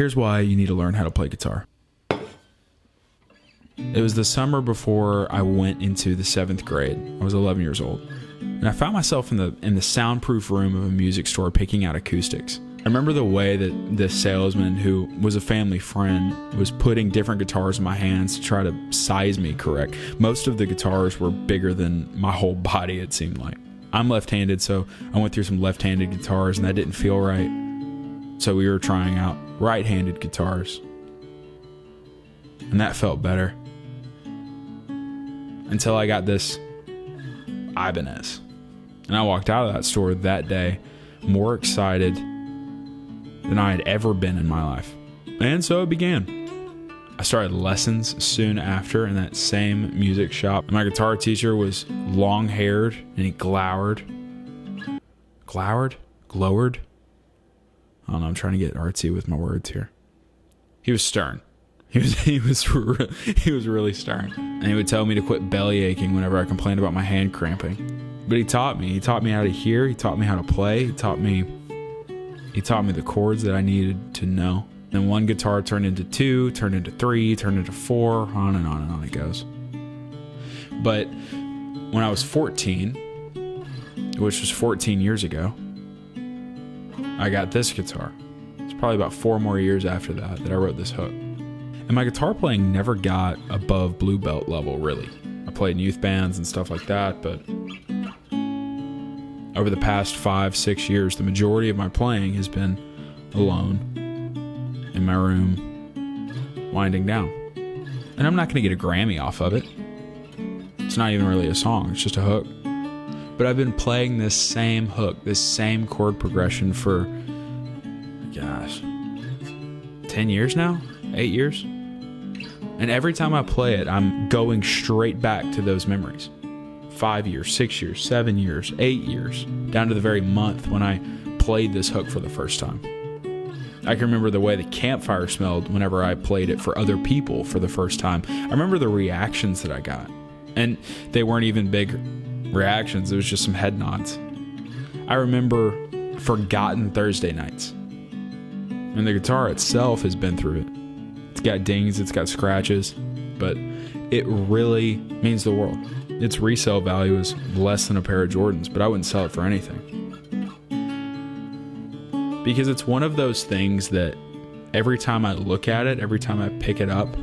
Here's why you need to learn how to play guitar. It was the summer before I went into the 7th grade. I was 11 years old. And I found myself in the soundproof room of a music store picking out acoustics. I remember the way that the salesman, who was a family friend, was putting different guitars in my hands to try to size me correct. Most of the guitars were bigger than my whole body, it seemed like. I'm left-handed, so I went through some left-handed guitars and that didn't feel right. So we were trying out right-handed guitars. And that felt better. Until I got this Ibanez. And I walked out of that store that day more excited than I had ever been in my life. And so it began. I started lessons soon after in that same music shop. My guitar teacher was long-haired and he glowered. Glowered? I don't know, I'm trying to get artsy with my words here. He was stern. He was really stern. And he would tell me to quit belly aching whenever I complained about my hand cramping. But he taught me. He taught me how to hear. He taught me how to play. He taught me the chords that I needed to know. Then one guitar turned into 2, turned into 3, turned into 4, on and on and on it goes. But when I was 14, which was 14 years ago, I got this guitar. It's probably about 4 more years after that I wrote this hook. And my guitar playing never got above blue belt level, really. I played in youth bands and stuff like that, but over the past 5-6 years, the majority of my playing has been alone, in my room, winding down. And I'm not going to get a Grammy off of it. It's not even really a song, it's just a hook. But I've been playing this same hook, this same chord progression for, 10 years now? 8 years? And every time I play it, I'm going straight back to those memories. 5 years, 6 years, 7 years, 8 years, down to the very month when I played this hook for the first time. I can remember the way the campfire smelled whenever I played it for other people for the first time. I remember the reactions that I got. And they weren't even big reactions, it was just some head nods. I remember forgotten Thursday nights. And the guitar itself has been through it. It's got dings, it's got scratches, but it really means the world. Its resale value is less than a pair of Jordans, but I wouldn't sell it for anything. Because it's one of those things that every time I look at it, every time I pick it up,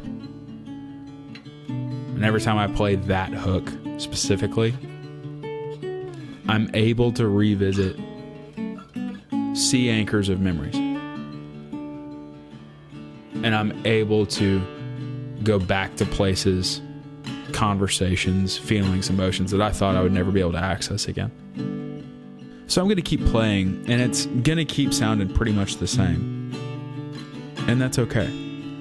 and every time I play that hook specifically, I'm able to revisit sea anchors of memories. And I'm able to go back to places, conversations, feelings, emotions that I thought I would never be able to access again. So I'm going to keep playing, and it's going to keep sounding pretty much the same. And that's okay.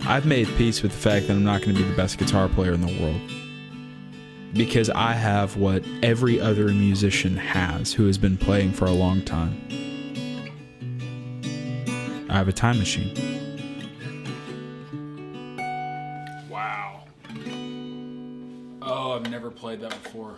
I've made peace with the fact that I'm not going to be the best guitar player in the world. Because I have what every other musician has who has been playing for a long time. I have a time machine. Wow. Oh, I've never played that before.